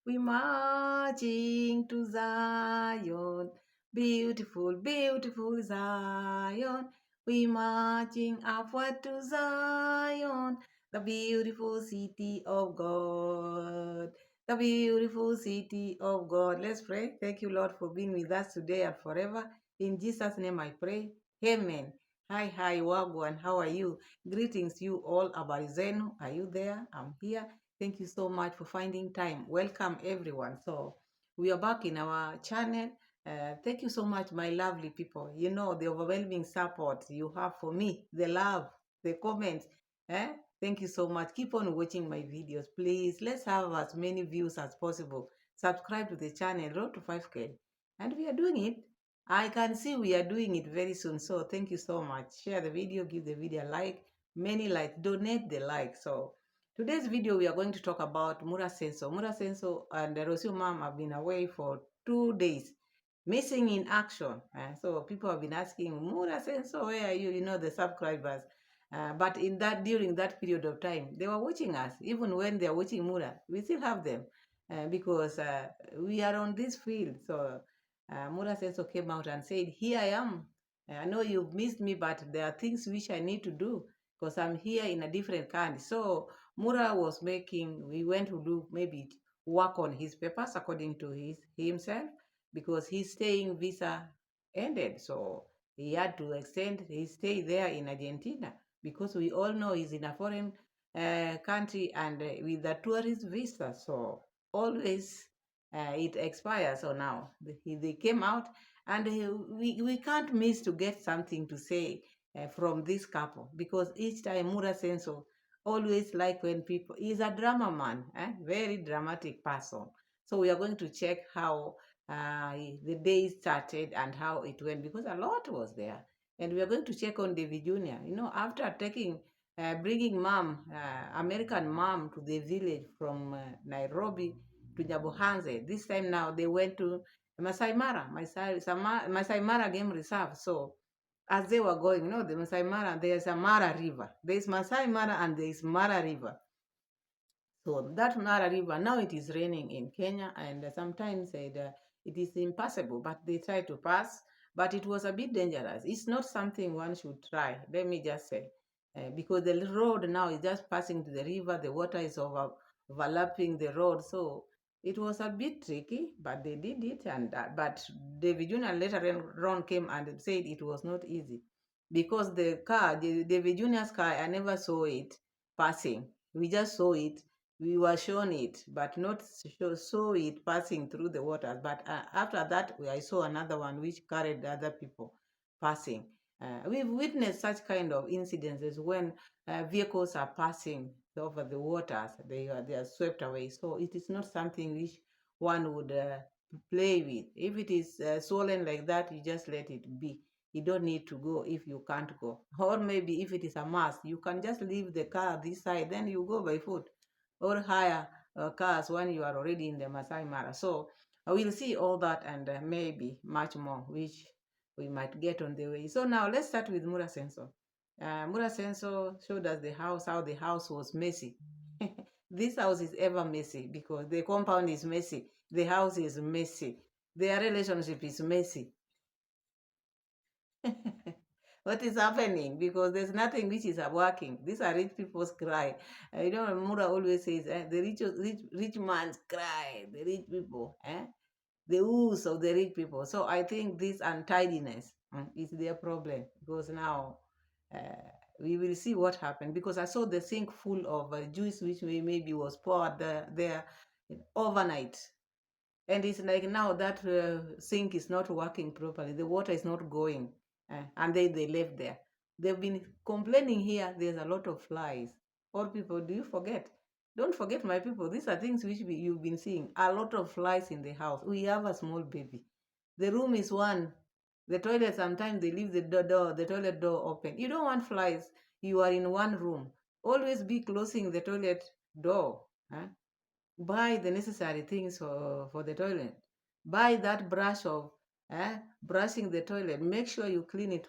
We marching to Zion, beautiful, beautiful Zion. We marching upward to Zion, the beautiful city of God. The beautiful city of God. Let's pray. Thank you, Lord, for being with us today and forever. In Jesus' name I pray. Amen. Hi, Wagwan. How are you? Greetings, you all. Mura Seno. Are you there? I'm here. Thank you so much for finding time. Welcome, everyone. So, we are back in our channel. Thank you so much, my lovely people. You know, the overwhelming support you have for me, the love, the comments. Eh? Thank you so much. Keep on watching my videos, please. Let's have as many views as possible. Subscribe to the channel, road to 5K. And we are doing it. I can see we are doing it very soon. So thank you so much. Share the video, give the video a like, many likes, donate the like. So today's video, we are going to talk about Mura Seno. Mura Seno and the Rocio mom have been away for 2 days, missing in action. So people have been asking, Mura Seno, where are you? You know, the subscribers. But during that period of time, they were watching us. Even when they are watching Mura, we still have them because we are on this field. So Mura Seno came out and said, here I am. I know you've missed me, but there are things which I need to do because I'm here in a different country. So Mura was we went to do maybe work on his papers according to himself because his staying visa ended. So he had to extend his stay there in Argentina because we all know he's in a foreign country and with a tourist visa. So always it expires. So now they came out and we can't miss to get something to say from this couple because each time Mura Seno always like when people, he's a drama man, very dramatic person. So we are going to check how the day started and how it went because a lot was there. And we are going to check on Davy Jr. You know, after bringing American mom to the village from Nairobi to Nyabohanse. This time now they went to Masai Mara Game Reserve. So as they were going, you know, the Masai Mara, there's a Mara River. There's Masai Mara and there's Mara River. So that Mara River, now it is raining in Kenya and sometimes it is impassable, but they try to pass, but it was a bit dangerous. It's not something one should try, let me just say, because the road now is just passing to the river, the water is overlapping the road, so it was a bit tricky, but they did it, but David Jr. later on came and said it was not easy because David Jr.'s car, I never saw it passing. We just saw it, we were shown it, but not saw it passing through the waters. But after that, I saw another one which carried other people passing. We've witnessed such kind of incidences when vehicles are passing over the waters, they are swept away. So it is not something which one would play with. If it is swollen like that, you just let it be. You don't need to go if you can't go. Or maybe if it is a must, you can just leave the car this side, then you go by foot or hire cars when you are already in the Masai Mara. So we'll see all that and maybe much more, which we might get on the way. So now let's start with Mura Seno. Mura Seno showed us the house, how the house was messy. This house is ever messy because the compound is messy, the house is messy, their relationship is messy. What is happening? Because there's nothing which is working. These are rich people's cry. You know, Mura always says, the rich man's cry, the rich people, the ooze of the rich people. So I think this untidiness is their problem because now uh, we will see what happened. Because I saw the sink full of juice which maybe was poured there overnight. And it's like now that sink is not working properly. The water is not going. And they left there. They've been complaining here. There's a lot of flies. All people, do you forget? Don't forget, my people. These are things which you've been seeing. A lot of flies in the house. We have a small baby. The room is one. The toilet, sometimes they leave the toilet door open. You don't want flies. You are in one room. Always be closing the toilet door. Buy the necessary things for the toilet. Buy that brush of brushing the toilet. Make sure you clean it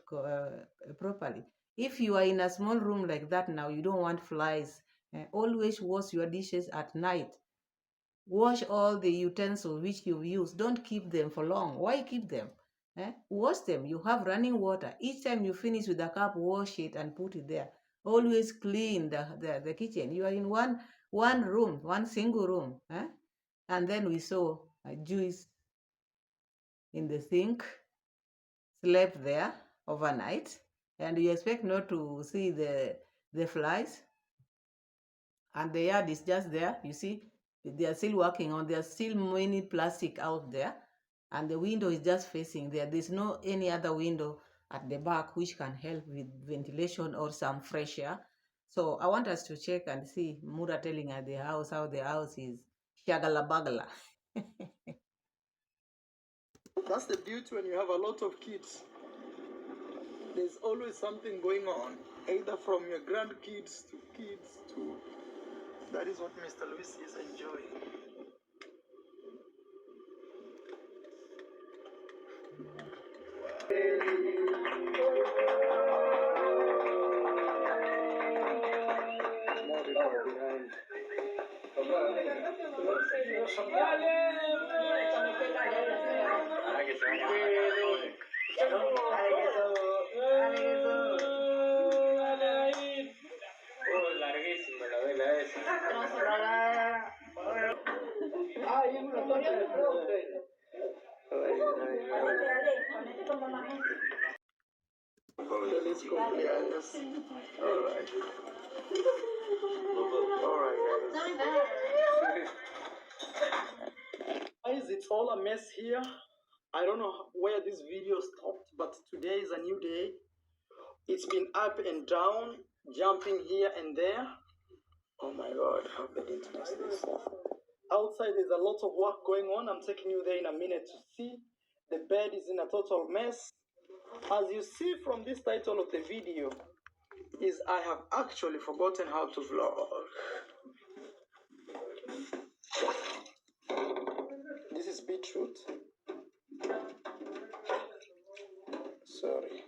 properly. If you are in a small room like that now, you don't want flies. Always wash your dishes at night. Wash all the utensils which you use. Don't keep them for long. Why keep them? Wash them. You have running water. Each time you finish with a cup, wash it and put it there. Always clean the kitchen. You are in one room, one single room. And then we saw a juice in the sink, slept there overnight, and you expect not to see the flies, and the yard is just there. You see, they are still working on. There's still many plastic out there, and the window is just facing there. There's no any other window at the back which can help with ventilation or some fresh air. So I want us to check and see Mura telling us the house how the house is shagala bagala. That's the beauty when you have a lot of kids. There's always something going on, either from your grandkids to kids to... That is what Mr. Luis is enjoying. Let's go, guys. Alright. Guys, it's all a mess here. I don't know where this video stopped, but today is a new day. It's been up and down, jumping here and there. Oh my God, how bad it is this. Outside there's a lot of work going on. I'm taking you there in a minute to see. The bed is in a total mess. As you see from this title of the video, is I have actually forgotten how to vlog. This is beetroot. Sorry,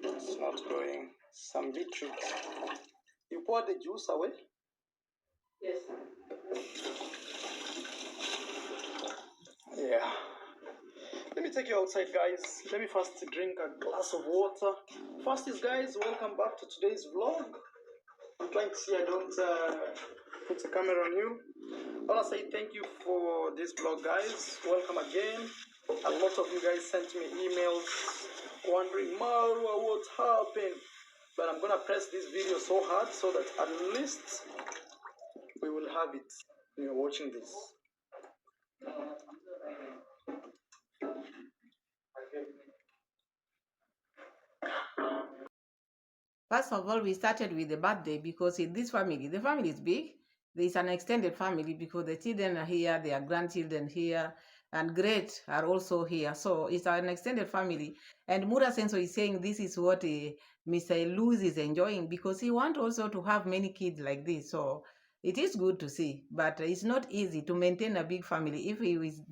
it's not going. Some beetroot. You pour the juice away? Yes. Yeah. Let me take you outside, guys. Let me first drink a glass of water. First is, guys, welcome back to today's vlog. I'm trying to see I don't put the camera on you. I want to say thank you for this vlog, guys. Welcome again. A lot of you guys sent me emails wondering, Marwa, what happened? But I'm gonna press this video so hard so that at least we will have it when you're watching this. First of all, we started with the birthday because in this family, the family is big. There is an extended family because the children are here, their grandchildren here, and great are also here. So it's an extended family. And Mura Seno is saying this is what Mr. Luz is enjoying because he wants also to have many kids like this. So it is good to see, but it's not easy to maintain a big family if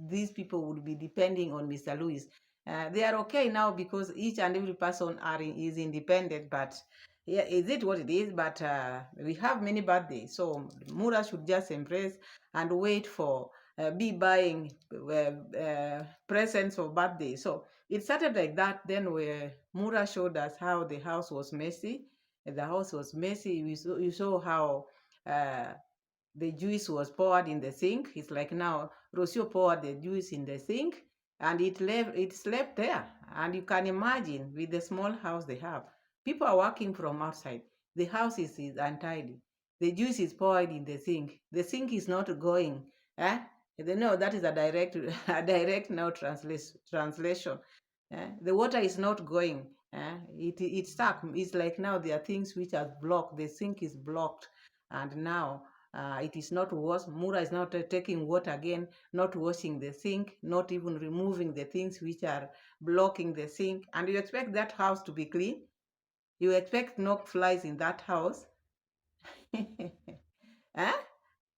these people would be depending on Mr. Lewis. They are okay now because each and every person is independent, but yeah, is it what it is? But we have many birthdays, so Mura should just embrace and wait for be buying presents for birthday. So it started like that. Then where Mura showed us how the house was messy. The house was messy. You saw how the juice was poured in the sink. It's like now Rocio poured the juice in the sink and it slept there. And you can imagine with the small house they have. People are working from outside. The house is untidy. The juice is poured in the sink. The sink is not going. They know that is a direct now translation. The water is not going. It's stuck. It's like now there are things which are blocked. The sink is blocked, and now it is not washed. Mura is not taking water again, not washing the sink, not even removing the things which are blocking the sink. And you expect that house to be clean? You expect no flies in that house? eh?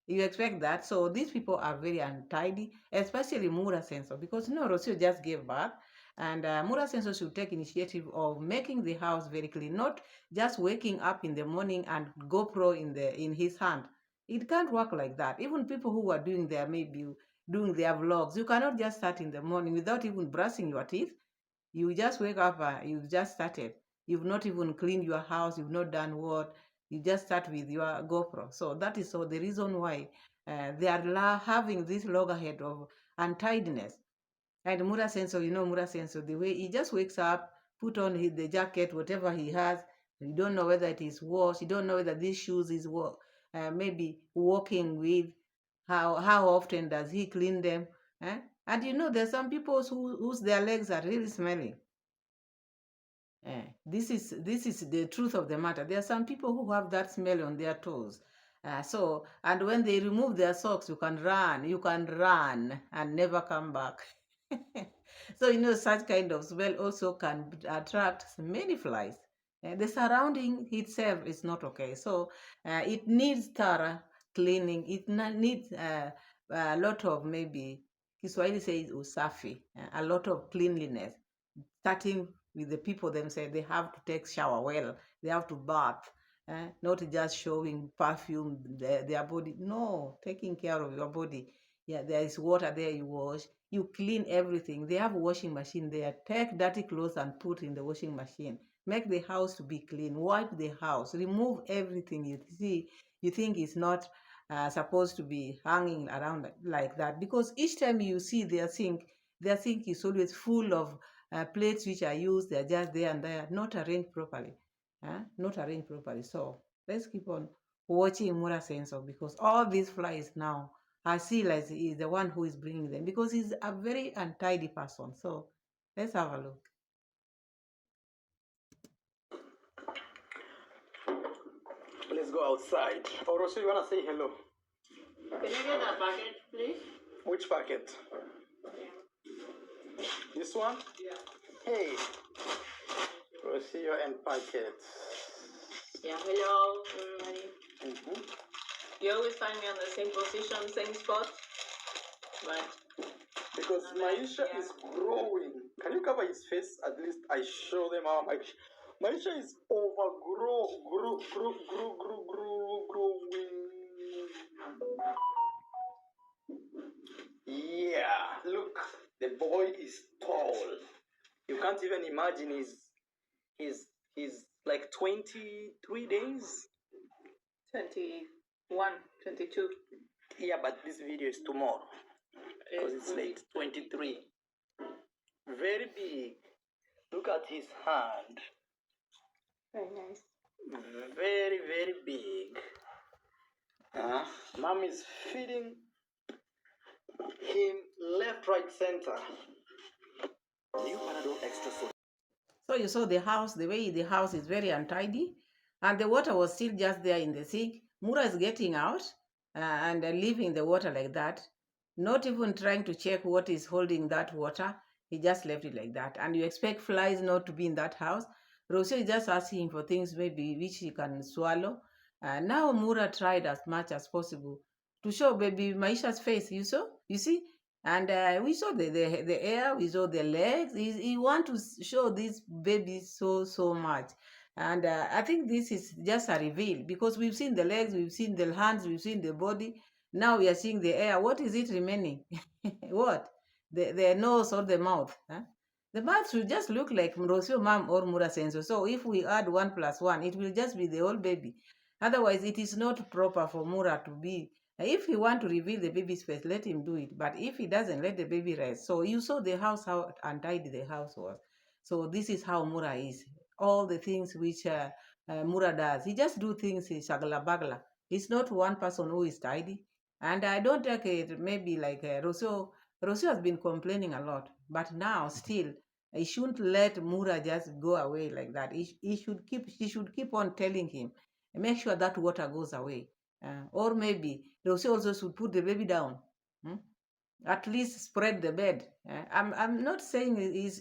You expect that? So these people are very untidy, especially Mura Seno, because Rocio just gave birth, and Mura Seno should take initiative of making the house very clean, not just waking up in the morning and GoPro in his hand. It can't work like that. Even people who are doing their vlogs, you cannot just start in the morning without even brushing your teeth. You just wake up, you've just started. You've not even cleaned your house. You've not done what. You just start with your GoPro. So that is the reason why they are having this loggerhead of untidiness. And Mura Seno, Mura Seno, the way he just wakes up, put on the jacket, whatever he has. You don't know whether it is washed. You don't know whether these shoes is maybe walking with. How often does he clean them? Eh? And there's some people whose their legs are really smelly. This is the truth of the matter. There are some people who have that smell on their toes. And when they remove their socks, you can run and never come back. So such kind of smell also can attract many flies. The surrounding itself is not okay. So it needs thorough cleaning. It needs a lot of, maybe Kiswahili says usafi, a lot of cleanliness, starting with the people themselves. They have to take shower well. They have to bath, not just showing perfume their body. No, taking care of your body. Yeah, there is water there. You wash. You clean everything. They have a washing machine there. Take dirty clothes and put in the washing machine. Make the house to be clean. Wipe the house. Remove everything you think is not supposed to be hanging around like that. Because each time you see their sink is always full of plates which are used. They're just there and there, not arranged properly. Not arranged properly. So let's keep on watching Mura Seno, because all these flies now, I see like he is the one who is bringing them, because he's a very untidy person. So let's have a look. Let's go outside. Oh, Rocio, you want to say hello? Can you get that packet, please? Which packet? Yeah. This one? Yeah. Hey, Rocio and packet. Yeah, hello, everybody. Mm-hmm. You always find me on the same position, same spot. But Because Maisha is growing. Can you cover his face? At least I show them how Maisha is growing. Yeah, look, the boy is tall. You can't even imagine he's like 23 days. 21, 22. Yeah, but this video is tomorrow because it's late. 23. Very big. Look at his hand. Very nice. Very, very big. Mom is feeding him left, right, center. New Panadol Extra Food. So you saw the house, the way the house is very untidy, and the water was still just there in the sink. Mura is getting out and leaving the water like that, not even trying to check what is holding that water. He just left it like that. And you expect flies not to be in that house. Rocio is just asking for things maybe which he can swallow. Now Mura tried as much as possible to show baby Maisha's face. You saw? You see? And we saw the air, we saw the legs. He want to show this baby so much. And I think this is just a reveal, because we've seen the legs, we've seen the hands, we've seen the body. Now we are seeing the air. What is it remaining? What? The nose or the mouth? Huh? The mouth should just look like Rocio mom or Mura Seno. So if we add 1 + 1, it will just be the whole baby. Otherwise, it is not proper for Mura to be. If he want to reveal the baby's face, let him do it. But if he doesn't, let the baby rest. So you saw the house, how untidy the house was. So this is how Mura is. All the things which Mura does, he just do things shagla bagla. It's not one person who is tidy. And I don't take it maybe like Rocio. Rocio has been complaining a lot, but now still he shouldn't let Mura just go away like that. She should keep on telling him, make sure that water goes away. Or maybe Rocio also should put the baby down. Hmm? At least spread the bed. I'm not saying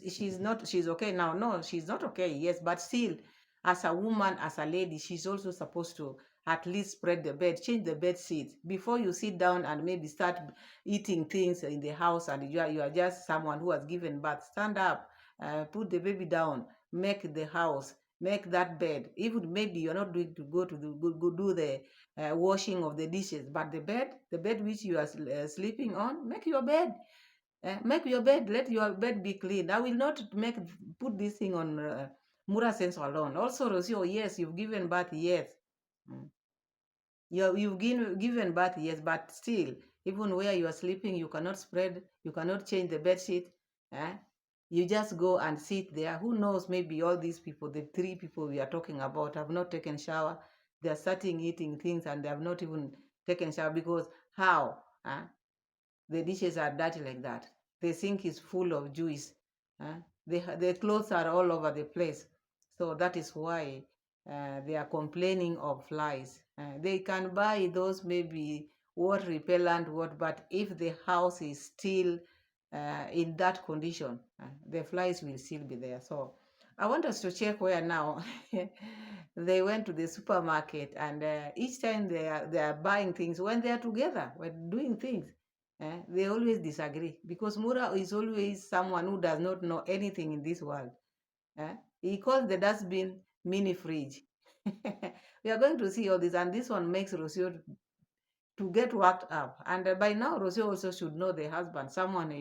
she's okay now. No, she's not okay. Yes, but still, as a woman, as a lady, she's also supposed to at least spread the bed, change the bed sheet before you sit down and maybe start eating things in the house, and you are just someone who has given birth. Stand up, put the baby down, make the house make that bed. Even maybe you're not doing to go to go do the washing of the dishes, but the bed which you are sleeping on, make your bed. Make your bed. Let your bed be clean. I will not put this thing on Mura Seno alone. Also, Rocio, yes, you've given birth, yes. Mm. You've given birth, yes, but still, even where you are sleeping, you cannot spread, you cannot change the bed sheet. Eh? You just go and sit there. Who knows, maybe all these people, the 3 people we are talking about, have not taken shower. They are starting eating things and they have not even taken shower because how? The dishes are dirty like that. The sink is full of juice. The clothes are all over the place. So that is why they are complaining of flies. They can buy those maybe water repellent, but if the house is still in that condition, the flies will still be there. So I want us to check where now they went to the supermarket, and each time they are buying things when they are together, when doing things, they always disagree because Mura is always someone who does not know anything in this world. He calls the dustbin mini fridge. We are going to see all this, and this one makes Rocio to get worked up. And by now, Rocio also should know the husband, someone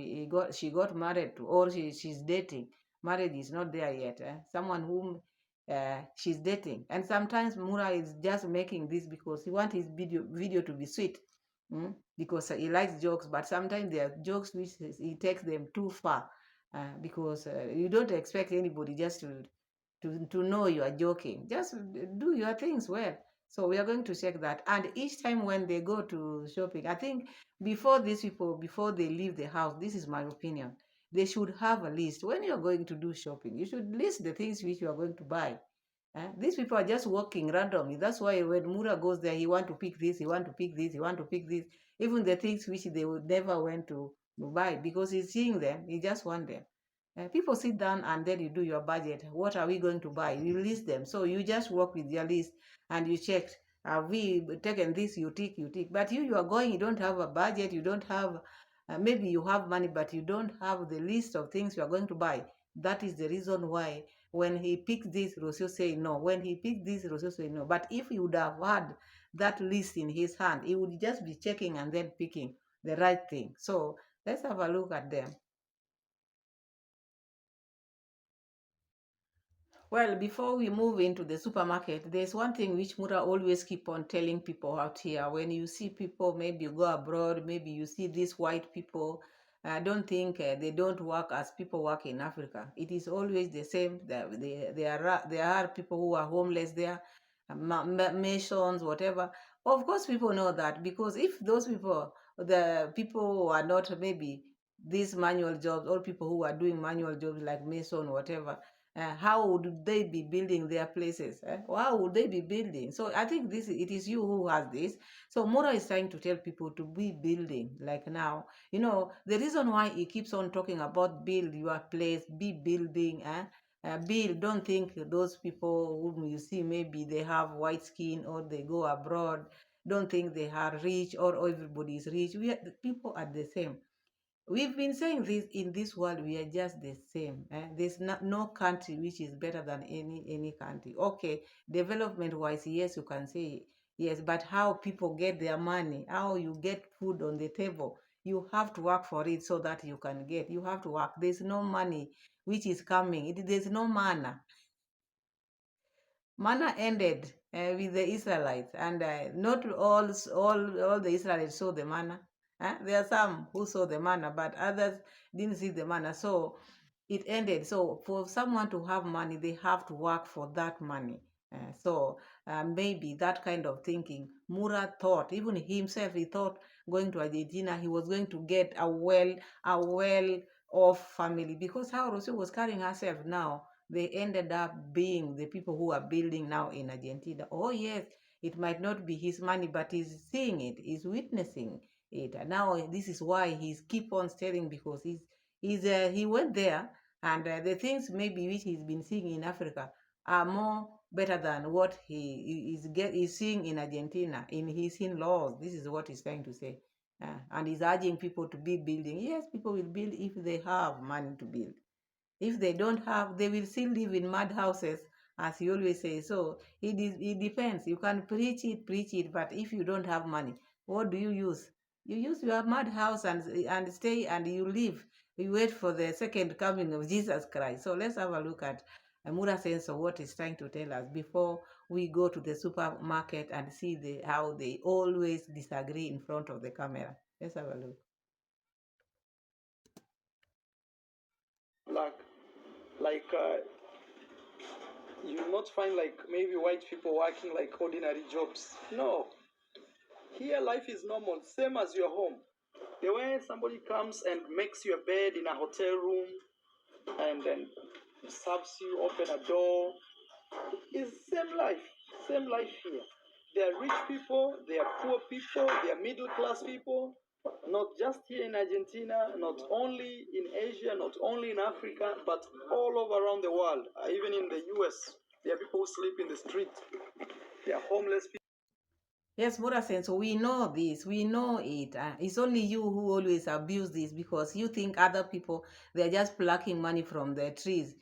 she got married to, or she's dating. Marriage is not there yet. Someone whom she's dating. And sometimes Mura is just making this because he wants his video to be sweet. Because he likes jokes, but sometimes there are jokes which he takes them too far. Because you don't expect anybody just to know you are joking. Just do your things well. So we are going to check that. And each time when they go to shopping, I think before these people, before they leave the house, this is my opinion, they should have a list. When you're going to do shopping, you should list the things which you are going to buy. These people are just walking randomly. That's why when Mura goes there, he want to pick this, he want to pick this, he want to pick this. Even the things which they would never went to buy because he's seeing them, he just want them. People sit down and then you do your budget. What are we going to buy? You list them. So you just work with your list and you check. Have we taken this? You tick, you tick. But you are going, you don't have a budget, you don't have, maybe you have money, but you don't have the list of things you are going to buy. That is the reason why when he picks this, Rocio say no. When he picks this, Rocio say no. But if he would have had that list in his hand, he would just be checking and then picking the right thing. So let's have a look at them. Well, before we move into the supermarket, there's one thing which Mura always keep on telling people out here. When you see people, maybe you go abroad, maybe you see these white people, I don't think they don't work as people work in Africa. It is always the same. There are people who are homeless there, masons, whatever. Of course, people know that because if those people, the people who are not maybe these manual jobs, or people who are doing manual jobs like mason, whatever, how would they be building their places? How would they be building? So I think it is you who has this. So Mura is trying to tell people to be building. Like now, the reason why he keeps on talking about build your place, be building. Build. Don't think those people whom you see maybe they have white skin or they go abroad. Don't think they are rich or everybody is rich. The people are the same. We've been saying this in this world, we are just the same. There's no country which is better than any country. Okay, development wise, yes, you can say yes, but how people get their money, how you get food on the table, you have to work for it so that you can get. You have to work. There's no money which is coming. There's no manna. Manna ended with the Israelites, and not all the Israelites saw the manna. There are some who saw the manna, but others didn't see the manna. So it ended. So for someone to have money, they have to work for that money. So maybe that kind of thinking, Mura thought, even himself, he thought going to Argentina, he was going to get a well-off family, because how Rocio was carrying herself now, they ended up being the people who are building now in Argentina. Oh yes, it might not be his money, but he's seeing it, he's witnessing it. And now this is why he's keep on staring, because he went there, and the things maybe which he's been seeing in Africa are more better than what he is seeing in Argentina, in his in-laws. This is what he's trying to say. And he's urging people to be building. Yes, people will build if they have money to build. If they don't have, they will still live in mud houses as you always say. So it depends. You can preach it, but if you don't have money, what do you use? You use your mud house and stay and you live. You wait for the second coming of Jesus Christ. So let's have a look at Mura Seno, what is trying to tell us before we go to the supermarket and see how they always disagree in front of the camera. Let's have a look. Like you will not find like maybe white people working like ordinary jobs. No. Here life is normal, same as your home. The way somebody comes and makes you a bed in a hotel room and then serves you, open a door, is same life. Same life here. There are rich people, there are poor people, there are middle class people, not just here in Argentina, not only in Asia, not only in Africa, but all over around the world. Even in the US, there are people who sleep in the street. There are homeless people. Yes, Mura Seno, we know this, we know it. It's only you who always abuse this because you think other people, they're just plucking money from the trees.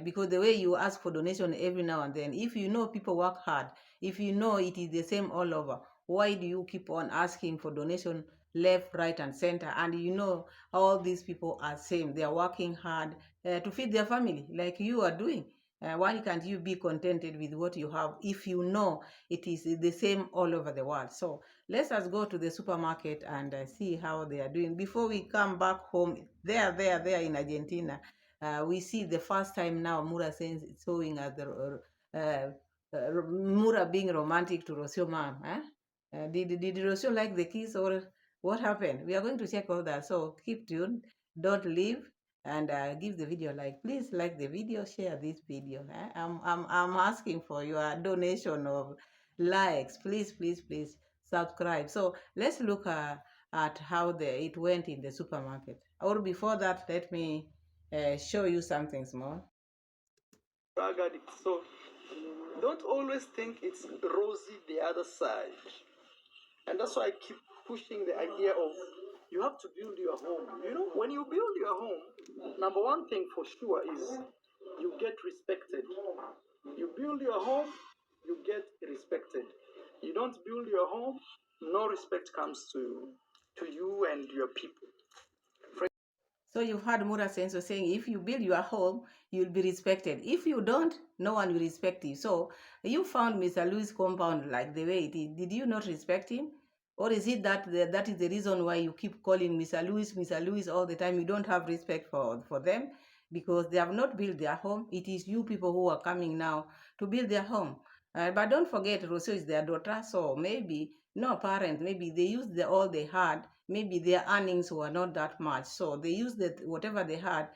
Because the way you ask for donation every now and then, if you know people work hard, if you know it is the same all over, why do you keep on asking for donation left, right, and center? And you know all these people are same. They are working hard to feed their family like you are doing. Why can't you be contented with what you have if you know it is the same all over the world? So let us go to the supermarket and see how they are doing. Before we come back home, there in Argentina, we see the first time now Mura showing us Mura being romantic to Rocio mom. Did Rocio like the kiss or what happened? We are going to check all that. So keep tuned. Don't leave and give the video a like. Please like the video, share this video. I'm asking for your donation of likes. Please subscribe. So let's look at how it went in the supermarket. Or before that, let me show you something small. Drug addicts. So don't always think it's rosy the other side. And that's why I keep pushing the idea of you have to build your home. You know, when you build your home, number one thing for sure is you get respected. You build your home, you get respected. You don't build your home, no respect comes to you and your people. So you've heard Mura Seno saying if you build your home, you'll be respected. If you don't, no one will respect you. So you found Mr. Louis' compound like the way it is. Did you not respect him? Or is it that that is the reason why you keep calling Mr. Louis all the time? You don't have respect for them because they have not built their home. It is you people who are coming now to build their home. But don't forget, Rocio is their daughter, so maybe no parent, maybe they used all they had. Maybe their earnings were not that much, so they used whatever they had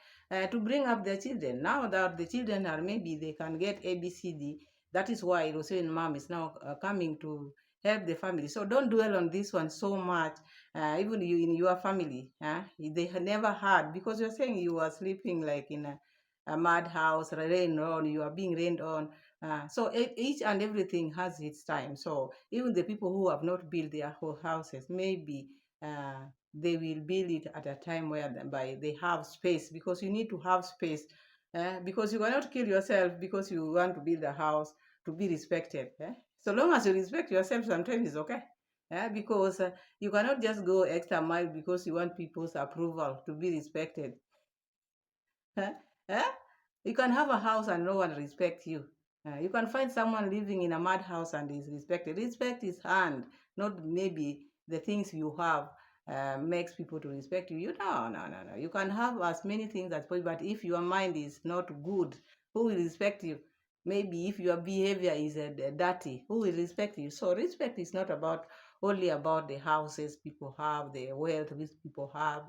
to bring up their children. Now that the children are, maybe they can get ABCD. That is why Rocio and mom is now coming to help the family. So don't dwell on this one so much. Even you in your family, they never had, because you're saying you were sleeping like in a mad house, rain on, you are being rained on. So each and everything has its time. So even the people who have not built their whole houses, maybe they will build it at a time where they have space, because you need to have space. Because you cannot kill yourself because you want to build a house to be respected. So long as you respect yourself, sometimes it's okay. Because you cannot just go extra mile because you want people's approval to be respected. Eh? You can have a house and no one respect you. You can find someone living in a mad house and is respected. Respect is earned, not maybe the things you have makes people to respect you. No. You can have as many things as possible, but if your mind is not good, who will respect you? Maybe if your behavior is dirty, who will respect you? So respect is not only about the houses people have, the wealth which people have.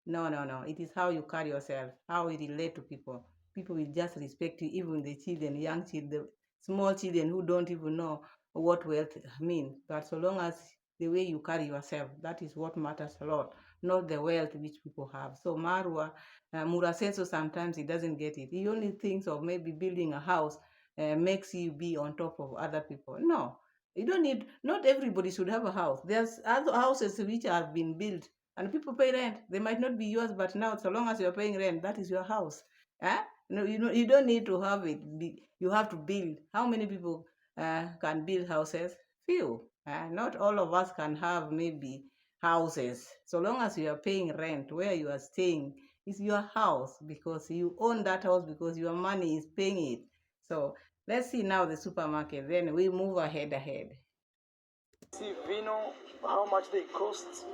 No. It is how you carry yourself, how you relate to people. People will just respect you, even the children, young children, small children who don't even know what wealth means. But so long as the way you carry yourself, that is what matters a lot, not the wealth which people have. So Marwa, Mura Seno, sometimes he doesn't get it. He only thinks of maybe building a house makes you be on top of other people. No, you don't need, not everybody should have a house. There's other houses which have been built and people pay rent. They might not be yours, but now, so long as you're paying rent, that is your house. No, you don't need to have it. You have to build. How many people can build houses? Few. Not all of us can have maybe houses. So long as you are paying rent, where you are staying is your house because you own that house because your money is paying it. So let's see now the supermarket. Then we move ahead. See vino, how much they cost.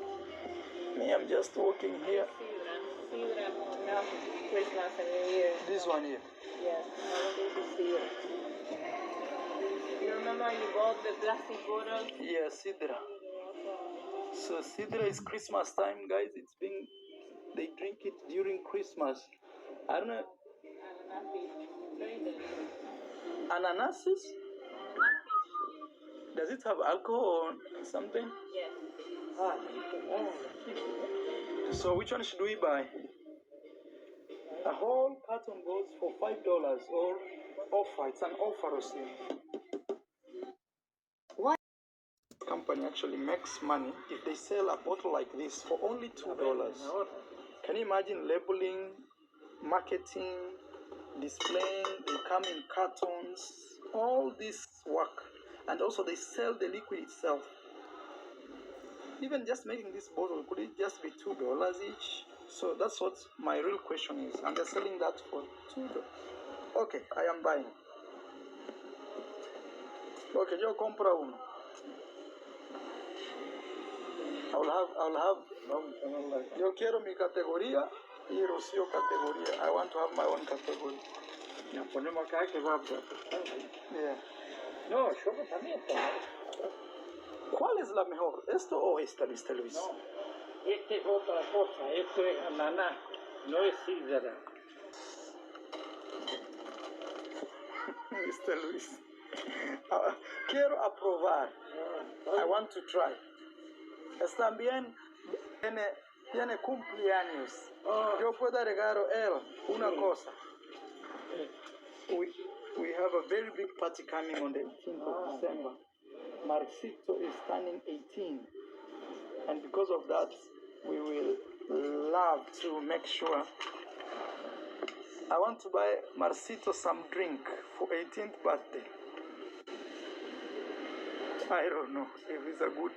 Me, I'm just walking here. Sidra now Christmas and New Year. This one here. Yes, I wanted to see it. You remember you bought the plastic bottle? Yeah, sidra. So sidra is Christmas time, guys. They drink it during Christmas. I don't know. Very delicious. Ananasis? Does it have alcohol or something? Yes. So which one should we buy? A whole carton goes for $5 or offer. It's an offer, Rocio. Why company actually makes money if they sell a bottle like this for only $2? Can you imagine labeling, marketing, displaying? They come in cartons, all this work, and also they sell the liquid itself. Even just making this bottle, could it just be $2 each? So that's what my real question is. And they're selling that for $2. Okay, I am buying. Okay, yo compra uno. I'll have. Yo quiero mi categoría y Rocio categoría. I want to have my own category. Nos ponemos acá que va a... Yeah. No, yo también. ¿Cuál es la mejor? ¿Esto o esta, Mr. Luis? No, esta es otra cosa. Esto es ananá, no es sidra. Mr. Luis. Quiero aprobar. I want to try. Están bien. Tiene cumpleaños. Yo puedo agregar él una cosa. We have a very big party coming on the 18th of December. Marcito is turning 18. And because of that, we will love to make sure. I want to buy Marcito some drink for 18th birthday. I don't know if it's a good.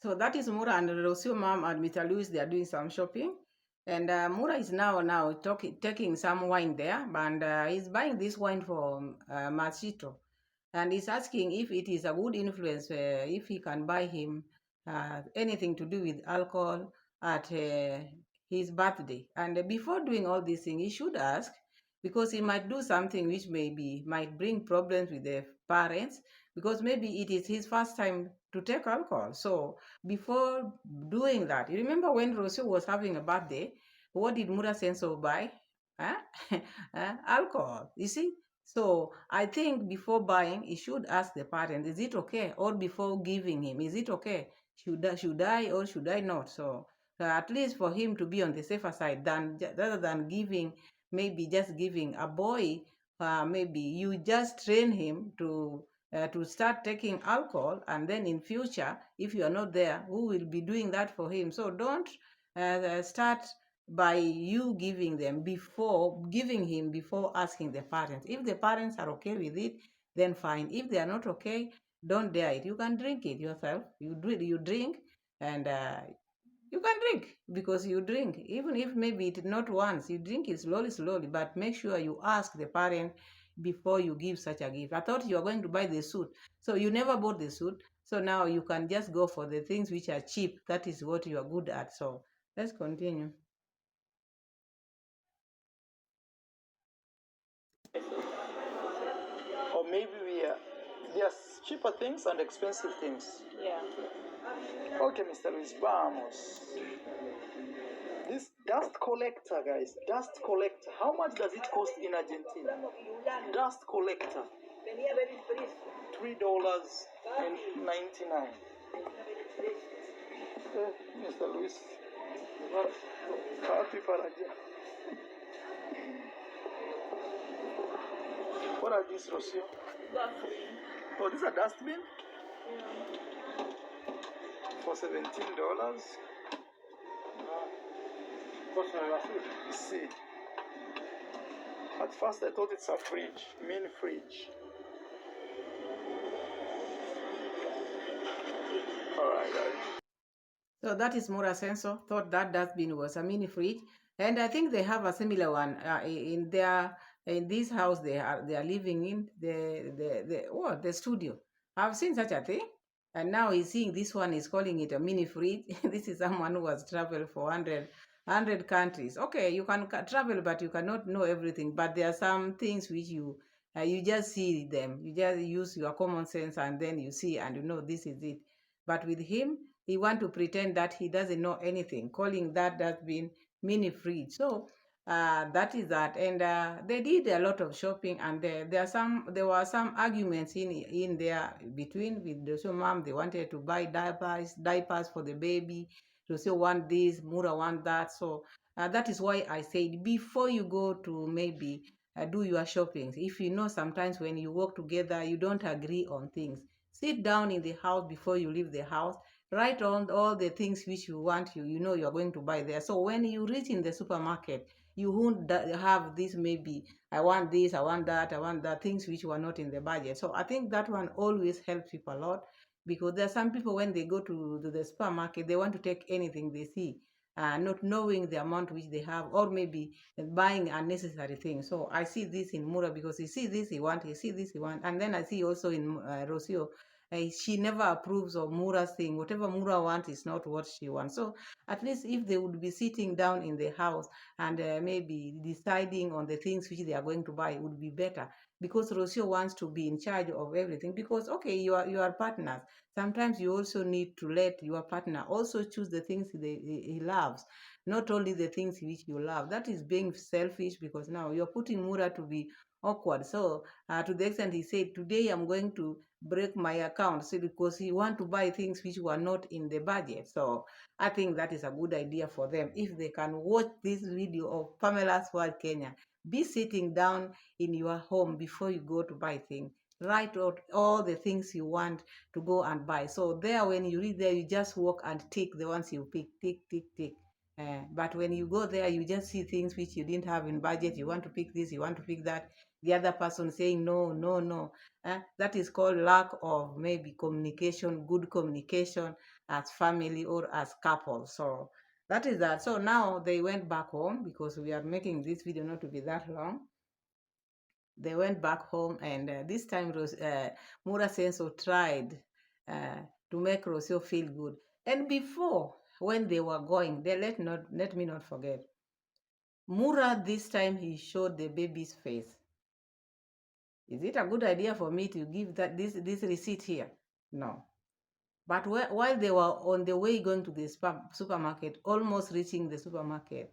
So that is Mura and Rocio mom and Mr. Lewis. They are doing some shopping. And Mura is now taking some wine there. And he's buying this wine for Marcito. And he's asking if it is a good influence, if he can buy him anything to do with alcohol at his birthday. And before doing all these things, he should ask, because he might do something which might bring problems with the parents, because maybe it is his first time to take alcohol. So before doing that, you remember when Rocio was having a birthday, what did Mura Seno buy? Alcohol, you see? So I think before buying, he should ask the parent, is it okay? Or before giving him, is it okay? Should I or should I not? So at least for him to be on the safer side, rather than just giving a boy, maybe you just train him to start taking alcohol, and then in future, if you are not there, who will be doing that for him? So don't start by you giving him before asking the parents. If the parents are okay with it, then fine. If they are not okay, don't dare it. You can drink it yourself. You drink, and you can drink because you drink. Even if maybe it's not once, you drink it slowly, but make sure you ask the parent before you give such a gift. I thought you were going to buy the suit, so you never bought the suit. So now you can just go for the things which are cheap. That is what you are good at. So let's continue. Or maybe there's cheaper things and expensive things. Yeah. Okay, Mr. Luis, vamos. This dust collector, guys, dust collector. How much does it cost in Argentina? Dust collector. $3.99. Mr. Luis, happy para allá. What are these, Rocio? Dustbin. Oh, these are dustbin? Yeah. For $17. Cosa de basura. See. At first I thought it's a fridge, mini fridge. Alright, guys. So that is Mura Seno. Thought that dustbin was a mini fridge, and I think they have a similar one in this house they are living in the studio. I've seen such a thing, and now he's seeing this one is calling it a mini fridge. This is someone who has traveled for 100 countries. Okay, you can travel, but you cannot know everything. But there are some things which you just see them. You just use your common sense, and then you see and you know this is it. But with him, he want to pretend that he doesn't know anything, calling that been mini fridge. So that is that. And they did a lot of shopping, and there were some arguments in there between with the mom. They wanted to buy diapers for the baby. Rocio want this, Mura want that. So that is why I said before you go to maybe do your shopping, if you know sometimes when you work together you don't agree on things, sit down in the house before you leave the house, write on all the things which you want, you know you're going to buy there. So when you reach in the supermarket, you won't have this maybe I want this, I want that, things which were not in the budget. So I think that one always helps people a lot, because there are some people when they go to the supermarket, they want to take anything they see, not knowing the amount which they have, or maybe buying unnecessary things. So I see this in Mura, because he see this he want, he see this he want, and then I see also in Rocio. She never approves of Mura's thing. Whatever Mura wants is not what she wants. So at least if they would be sitting down in the house and maybe deciding on the things which they are going to buy, it would be better, because Rocio wants to be in charge of everything. Because okay, you are partners. Sometimes you also need to let your partner also choose the things he loves, not only the things which you love. That is being selfish, because now you're putting Mura to be awkward. So to the extent he said, today I'm going to break my account, so because he want to buy things which were not in the budget. So I think that is a good idea for them if they can watch this video of Pamela's World Kenya. Be sitting down in your home before you go to buy things. Write out all the things you want to go and buy. So there, when you read there, you just walk and tick the ones you pick, tick, tick, tick. But when you go there, you just see things which you didn't have in budget. You want to pick this, you want to pick that. The other person saying no, no, no. That is called lack of maybe communication, good communication as family or as couple. So that is that. So now they went back home, because we are making this video not to be that long. They went back home, and this time Mura Seno tried to make Rocio feel good. And before, when they were going, let me not forget, Mura this time he showed the baby's face. Is it a good idea for me to give this receipt here? No. But while they were on the way going to the supermarket, almost reaching the supermarket,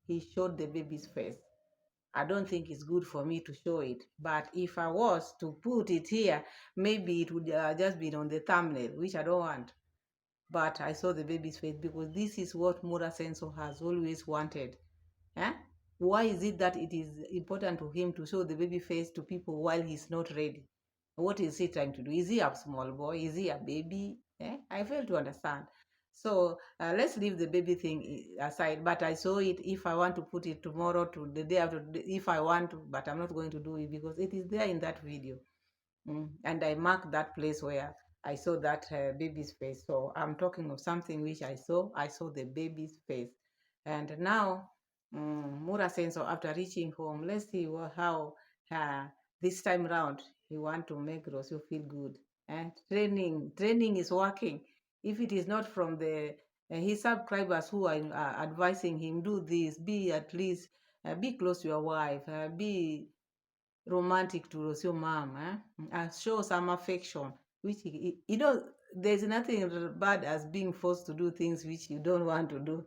he showed the baby's face. I don't think it's good for me to show it, but if I was to put it here, maybe it would just be on the thumbnail, which I don't want. But I saw the baby's face, because this is what Mura Seno has always wanted. Why is it that it is important to him to show the baby face to people while he's not ready? What is he trying to do? Is he a small boy? Is he a baby? I fail to understand. So let's leave the baby thing aside. But I saw it. If I want to put it tomorrow, to the day after, if I want to, but I'm not going to do it, because it is there in that video. And I marked that place where I saw that baby's face. So I'm talking of something which I saw. I saw the baby's face. And now, Mura Seno, after reaching home, let's see how this time round he want to make Rocio feel good. And training is working. If it is not from the his subscribers who are advising him, do this, be at least be close to your wife, be romantic to Rocio mom, and show some affection, which there's nothing bad as being forced to do things which you don't want to do.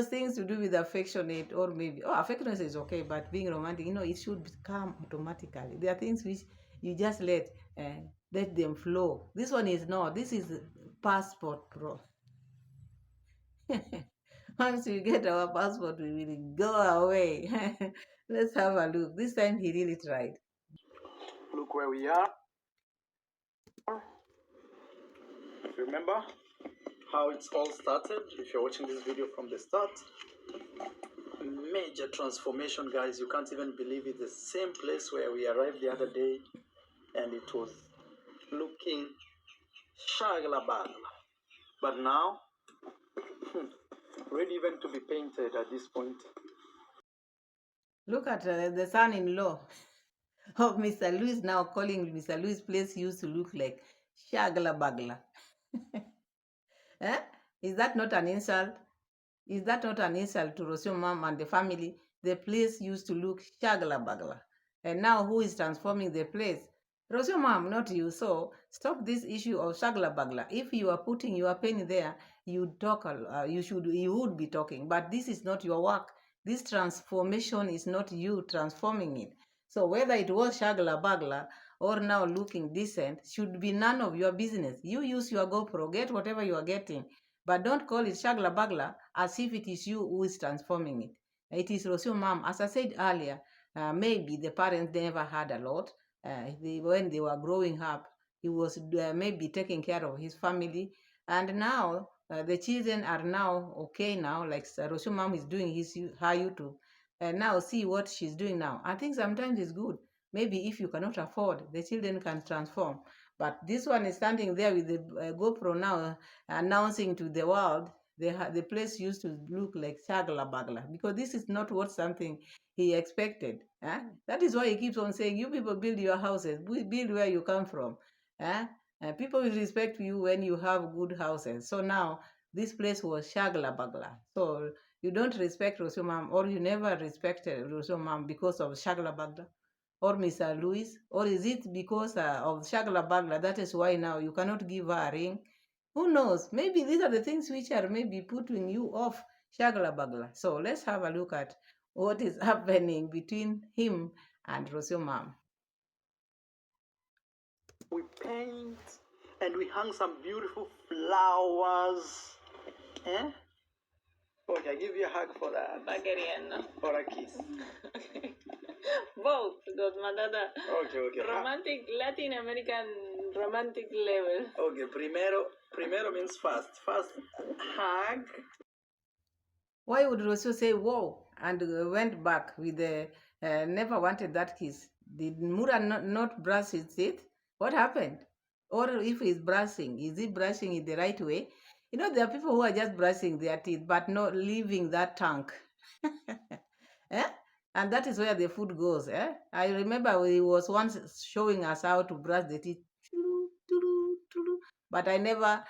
Things to do with affectionate, or maybe affectionate is okay, but being romantic, it should come automatically. There are things which you just let them flow. This one is not. This is passport pro. Once we get our passport, we will go away. Let's have a look. This time he really tried. Look where we are. Remember how it's all started? If you're watching this video from the start, major transformation, guys. You can't even believe it. The same place where we arrived the other day, and it was looking shagla bagla. But now, ready even to be painted at this point. Look at the son-in-law of Mr. Louis now calling Mr. Louis' place used to look like shagla bagla. Eh? Is that not an insult? Is that not an insult to Rocio mom and the family? The place used to look shagla bagla. And now who is transforming the place? Rocio mom, not you. So stop this issue of shagla bagla. If you are putting your penny there, you talk. You would be talking. But this is not your work. This transformation is not you transforming it. So whether it was shagla bagla or now looking decent should be none of your business. You use your GoPro, get whatever you are getting, but don't call it shagla bagla as if it is you who is transforming it. It is Rocio mom. As I said earlier, maybe the parents never had a lot. When they were growing up, he was maybe taking care of his family, and now the children are now okay now. Like Rocio mom is doing her YouTube, and now see what she's doing now. I think sometimes it's good. Maybe if you cannot afford, the children can transform. But this one is standing there with the GoPro now, announcing to the world the place used to look like shagla bagla, because this is not what something he expected. That is why he keeps on saying, you people build your houses, build where you come from. People will respect you when you have good houses. So now this place was shagla bagla. So you don't respect Rocio mom, or you never respected Rocio mom because of shagla bagla, or Mr. Louis, or is it because of shagla bagla? That is why now you cannot give her a ring. Who knows? Maybe these are the things which are maybe putting you off shagla bagla. So let's have a look at what is happening between him and Rocio mom. We paint and we hang some beautiful flowers. Eh? Okay, I give you a hug for that. Bagariano. Or a kiss. Both, Godmadada. Okay. Romantic, Latin American romantic level. Okay, primero means first. First, hug. Why would Rocio say whoa and went back with the never wanted that kiss? Did Mura not brush his teeth? What happened? Or if he's brushing, is he brushing it the right way? You know, there are people who are just brushing their teeth but not leaving that tank. And that is where the food goes. I remember he was once showing us how to brush the teeth. But I never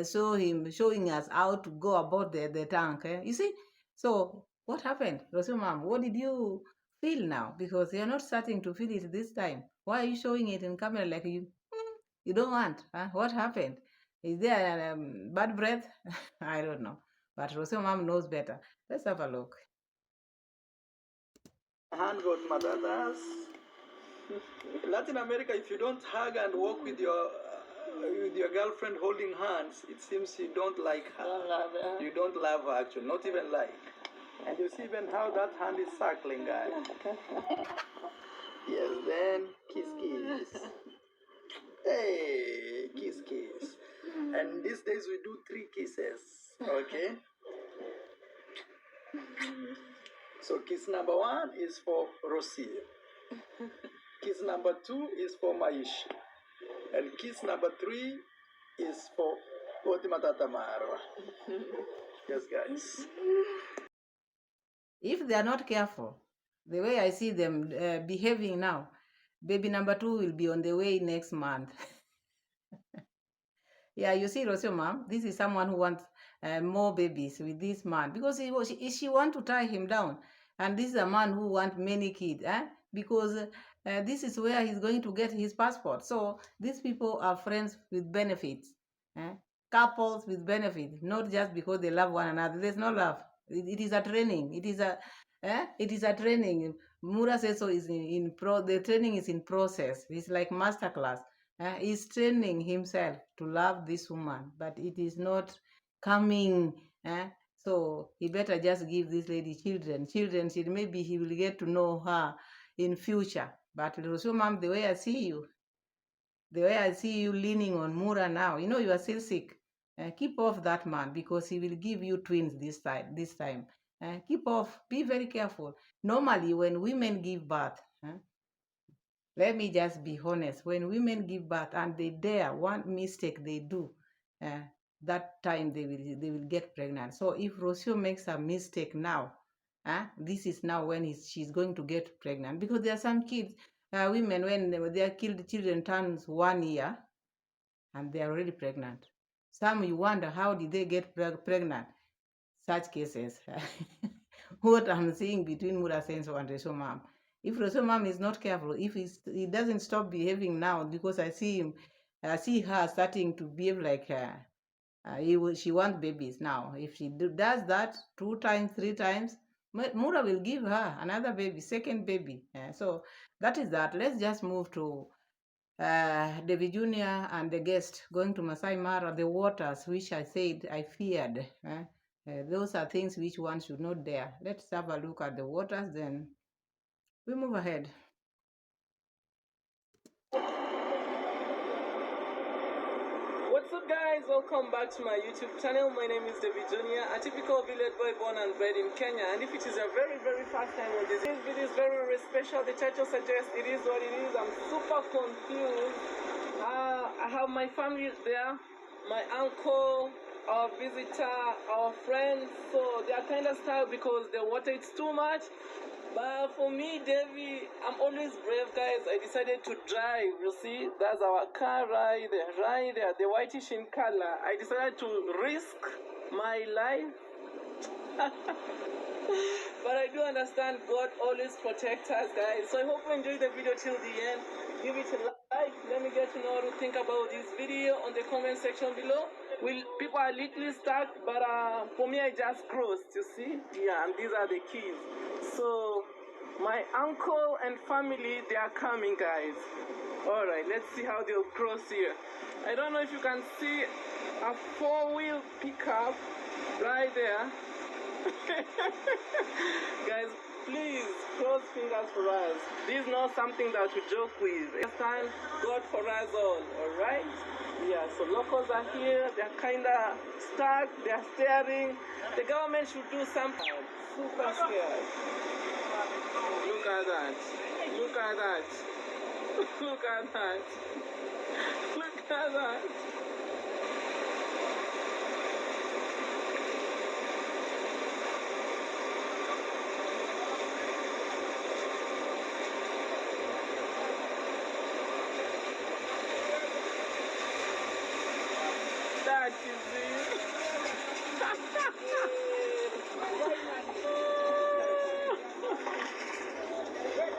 saw him showing us how to go about the tank. You see? So what happened? Rocio mom, what did you feel now? Because you're not starting to feel it this time. Why are you showing it in camera like you don't want? What happened? Is there bad breath? I don't know. But Rocio mom knows better. Let's have a look. Hand godmothers. Latin America, if you don't hug and walk with your girlfriend holding hands, it seems you don't like her. Don't love her. You don't love her, actually, not even like. And you see even how that hand is circling, guys. Yes, then kiss. Hey, kiss. And these days we do 3 kisses, okay? So kiss number 1 is for Rocio. Kiss number 2 is for Maisha. And kiss number 3 is for Matata Marwa. Yes, guys. If they are not careful, the way I see them behaving now, baby number 2 will be on the way next month. Yeah, you see, Rocio mom, this is someone who wants more babies with this man, because she want to tie him down. And this is a man who wants many kids, because this is where he's going to get his passport. So these people are friends with benefits, couples with benefits, not just because they love one another. There's no love. It is a training. It is a training. Mura Seno is the training is in process. It's like masterclass. He's training himself to love this woman, but it is not coming. So he better just give this lady children. Maybe he will get to know her in future. But Rocio mom, the way I see you leaning on Mura now, you know you are still sick. Keep off that man, because he will give you twins this time. Keep off, be very careful. Normally, when women give birth, let me just be honest, when women give birth and they dare one mistake they do, that time they will get pregnant. So if Rocio makes a mistake now, this is now when she's going to get pregnant, because there are some kids, women, when their children turns 1 year and they are already pregnant. Some, you wonder how did they get pregnant. Such cases. What I'm seeing between Mura Seno and Rocio mom. If Rocio mom is not careful, if he doesn't stop behaving now, because I see her starting to behave like she wants babies now. If she does that 2 times, 3 times, Mura will give her another baby, second baby. So that is that. Let's just move to Davy Jr. and the guest going to Masai Mara, the waters, which I said I feared. Those are things which one should not dare. Let's have a look at the waters, then we move ahead. What's up, guys? Welcome back to my YouTube channel. My name is Davy Jr., a typical village boy born and bred in Kenya. And if it is your very, very first time watching this video, is very, very special. The title suggests it is what it is. I'm super confused. I have my family there, my uncle, our visitor, our friends. So they are kind of stuck because the water is too much. But for me, Davy, I'm always brave, guys. I decided to drive. You see, that's our car right there, the whitish in color. I decided to risk my life. But I do understand God always protects us, guys. So I hope you enjoyed the video till the end. Give it a like. Let me get to know what you think about this video on the comment section below. People are literally stuck, but for me, I just crossed, you see? Yeah, and these are the keys. So my uncle and family, they are coming, guys. All right, let's see how they'll cross here. I don't know if you can see a 4-wheel pickup right there. Guys, please cross fingers for us. This is not something that we joke with. Understand? God for us all right? Yeah, so locals are here. They're kind of stuck. They're staring. The government should do something. Super scared. Look at that. Look at that. Look at that. Look at that. That is it.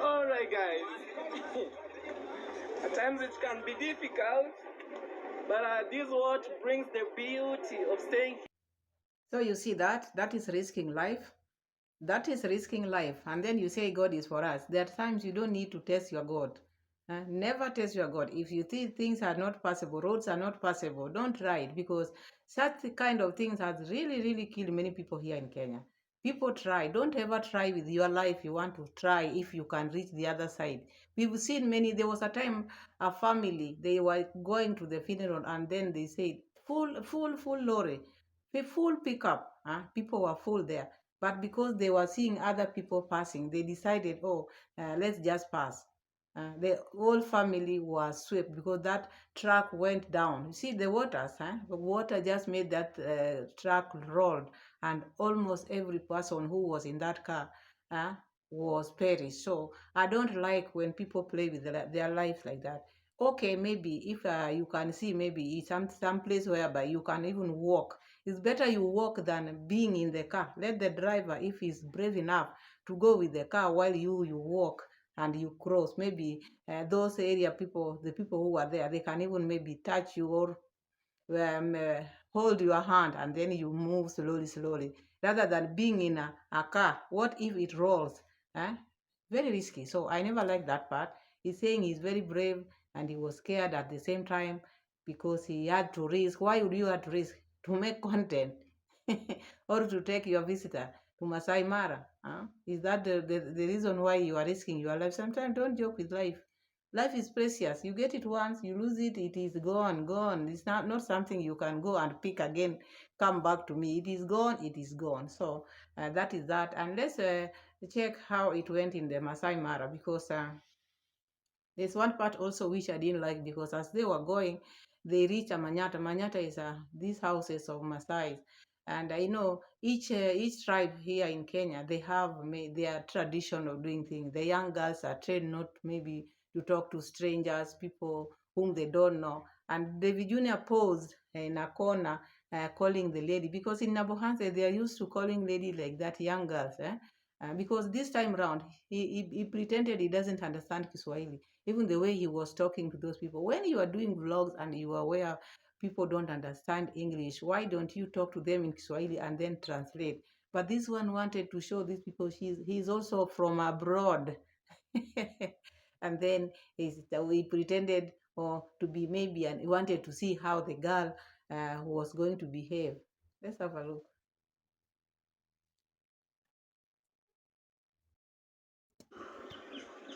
Alright, guys. At times it can be difficult, but this is what brings the beauty of staying. So you see that is risking life. That is risking life. And then you say God is for us. There are times you don't need to test your God. Never test your God. If you think things are not possible, roads are not possible, don't try it, because such kind of things has really, really killed many people here in Kenya. People try. Don't ever try with your life. You want to try if you can reach the other side. We've seen many. There was a time a family, they were going to the funeral, and then they said full lorry, full pickup. People were full there. But because they were seeing other people passing, they decided, let's just pass. The whole family was swept because that truck went down. You see the waters, the water just made that truck rolled, and almost every person who was in that car was perished. So I don't like when people play with their lives like that. Okay, maybe if you can see, maybe some place whereby you can even walk. It's better you walk than being in the car. Let the driver, if he's brave enough to go with the car while you walk and you cross. Maybe those area people, the people who are there, they can even maybe touch you or hold your hand, and then you move slowly, rather than being in a car. What if it rolls? Very risky. So I never liked that part. He's saying he's very brave and he was scared at the same time because he had to risk. Why would you have to risk? To make content or to take your visitor to Masai Mara? Is that the reason why you are risking your life? Sometimes don't joke with life. Life is precious. You get it once, you lose it, it is gone, gone. It's not something you can go and pick again, come back to me. It is gone, it is gone. So that is that. And let's check how it went in the Masai Mara, because there's one part also which I didn't like, because as they were going, they reached a Manyata. Manyata is these houses of Masai. And I know each tribe here in Kenya, they have their tradition of doing things. The young girls are trained not maybe to talk to strangers, people whom they don't know. And David Jr. posed in a corner calling the lady, because in Nabohanse, they are used to calling lady like that, young girls. Because this time around, he pretended he doesn't understand Kiswahili. Even the way he was talking to those people. When you are doing vlogs and you are aware people don't understand English, why don't you talk to them in Kiswahili and then translate? But this one wanted to show these people he's also from abroad. And then he pretended to be maybe, and he wanted to see how the girl was going to behave. Let's have a look.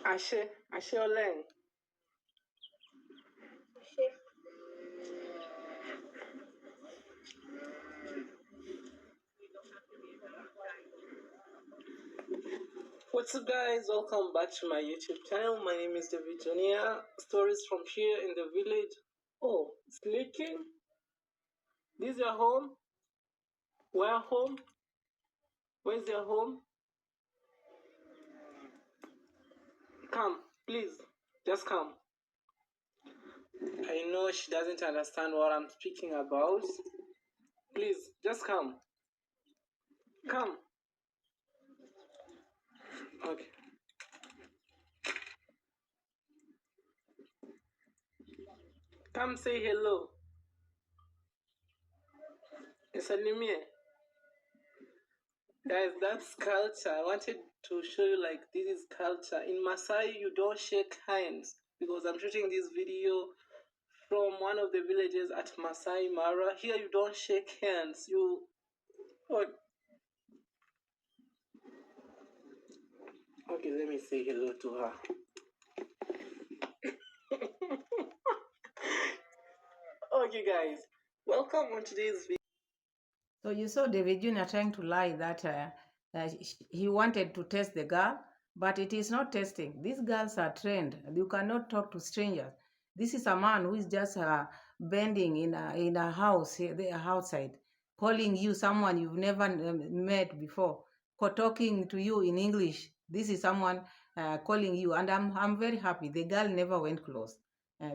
Ashe Oleng. What's up, guys? Welcome back to my YouTube channel. My name is Davy. Stories from here in the village. Oh, it's leaking. This is your home? Where home? Where's your home? Come, please. Just come. I know she doesn't understand what I'm speaking about. Please, just come. Come. Okay. Come say hello. Isanimie. Guys, that's culture. I wanted to show you, like, this is culture. In Masai, you don't shake hands, because I'm shooting this video from one of the villages at Masai Mara. Here you don't shake hands. You... Oh. Okay, let me say hello to her. Okay, guys, welcome on today's video. So you saw David Jr. trying to lie that he wanted to test the girl, but it is not testing. These girls are trained. You cannot talk to strangers. This is a man who is just bending in a house there outside, calling you someone you've never met before, talking to you in English. This is someone calling you, and I'm very happy. The girl never went close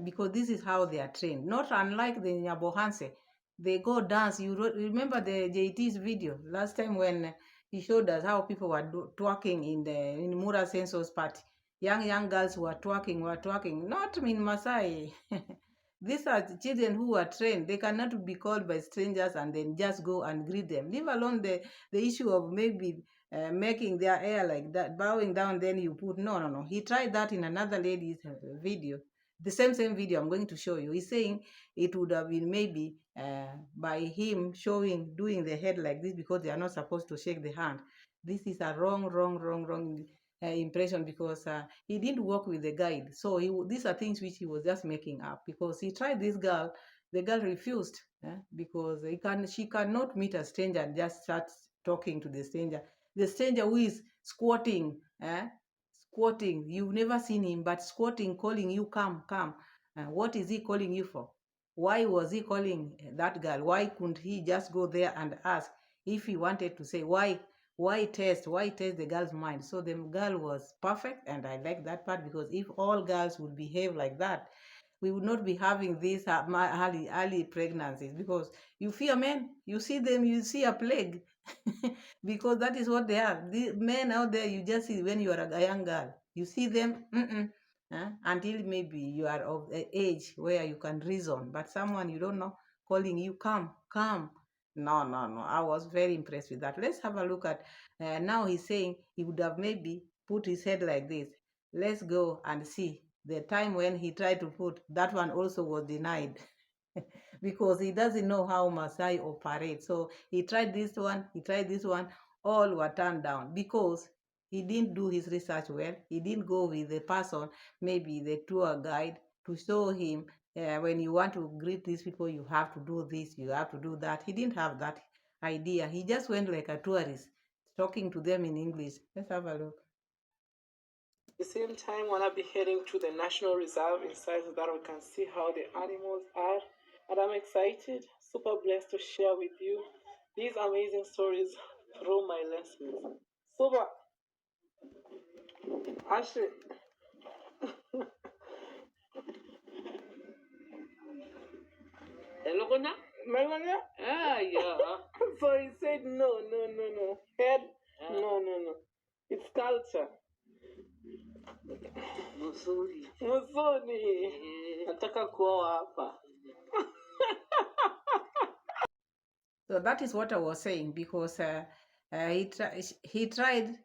because this is how they are trained. Not unlike the Nyabohanse. They go dance. You remember the JT's video last time when he showed us how people were twerking in Mura Seno's party. Young girls were twerking. Not in Masai. These are children who are trained. They cannot be called by strangers and then just go and greet them. Leave alone the issue of maybe making their hair like that, bowing down, then you put, no. He tried that in another lady's video. The same video I'm going to show you. He's saying it would have been maybe by him doing the head like this, because they are not supposed to shake the hand. This is a wrong impression, because he didn't work with the guide. So these are things which he was just making up, because he tried this girl. The girl refused because she cannot meet a stranger and just start talking to the stranger. The stranger who is squatting, you've never seen him, but squatting, calling you, come. What is he calling you for? Why was he calling that girl? Why couldn't he just go there and ask if he wanted to say, why test the girl's mind? So the girl was perfect, and I like that part, because if all girls would behave like that, we would not be having these early pregnancies, because you fear men. You see them, you see a plague. Because that is what they are. The men out there, you just see when you are a young girl. You see them, until maybe you are of the age where you can reason. But someone you don't know calling you, come. No. I was very impressed with that. Let's have a look at, now he's saying he would have maybe put his head like this. Let's go and see. The time when he tried to put, that one also was denied. Because he doesn't know how Masai operate. So he tried this one, all were turned down, because he didn't do his research well. He didn't go with the person, maybe the tour guide, to show him when you want to greet these people, you have to do this, you have to do that. He didn't have that idea. He just went like a tourist, talking to them in English. Let's have a look. At the same time, we'll be heading to the National Reserve inside so that we can see how the animals are. And I'm excited, super blessed to share with you these amazing stories through my lessons. Super! Ashley! Elokona? Melania? Ah, yeah. So he said no. Head? No. It's culture. Musuli. Musoni. Nataka kuoa hapa. So that is what I was saying, because he tried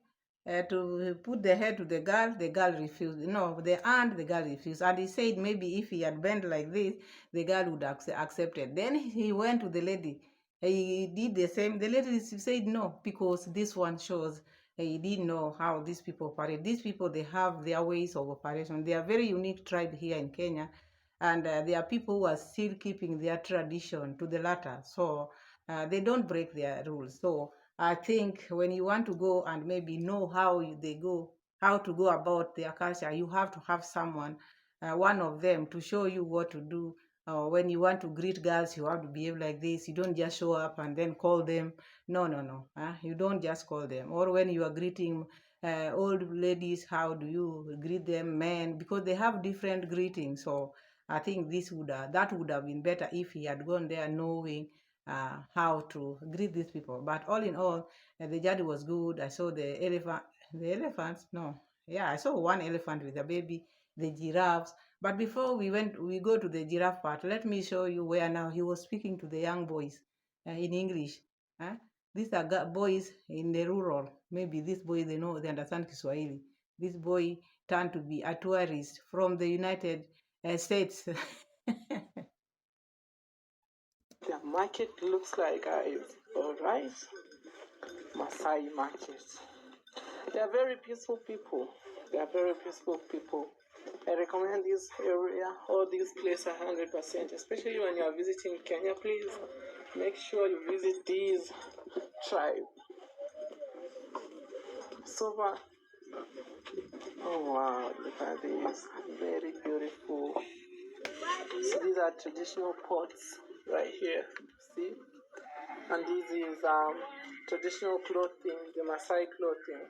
to put the head to the girl refused. No, the aunt, the girl refused. And he said maybe if he had bent like this, the girl would accept it. Then he went to the lady. He did the same. The lady said no, because this one shows he didn't know how these people operate. These people, they have their ways of operation. They are very unique tribe here in Kenya. And there are people who are still keeping their tradition to the latter. So they don't break their rules. So I think when you want to go and maybe know how to go about their culture, you have to have someone, one of them, to show you what to do. When you want to greet girls, you have to behave like this. You don't just show up and then call them. No. You don't just call them. Or when you are greeting old ladies, how do you greet them? Men, because they have different greetings. So I think that would have been better if he had gone there knowing how to greet these people. But all in all, the journey was good. I saw the elephants. No, yeah, I saw one elephant with a baby, the giraffes. But before we go to the giraffe part. Let me show you where now he was speaking to the young boys in English. These are boys in the rural. Maybe these boys, they understand Kiswahili. This boy turned to be a tourist from the United States. The market looks like, guys. Alright. Masai market. They are very peaceful people. I recommend this area or this place 100%, especially when you are visiting Kenya. Please make sure you visit these tribe. Super. Oh wow, look at this. Very beautiful. So these are traditional pots right here. See? And this is traditional clothing, the Masai clothing.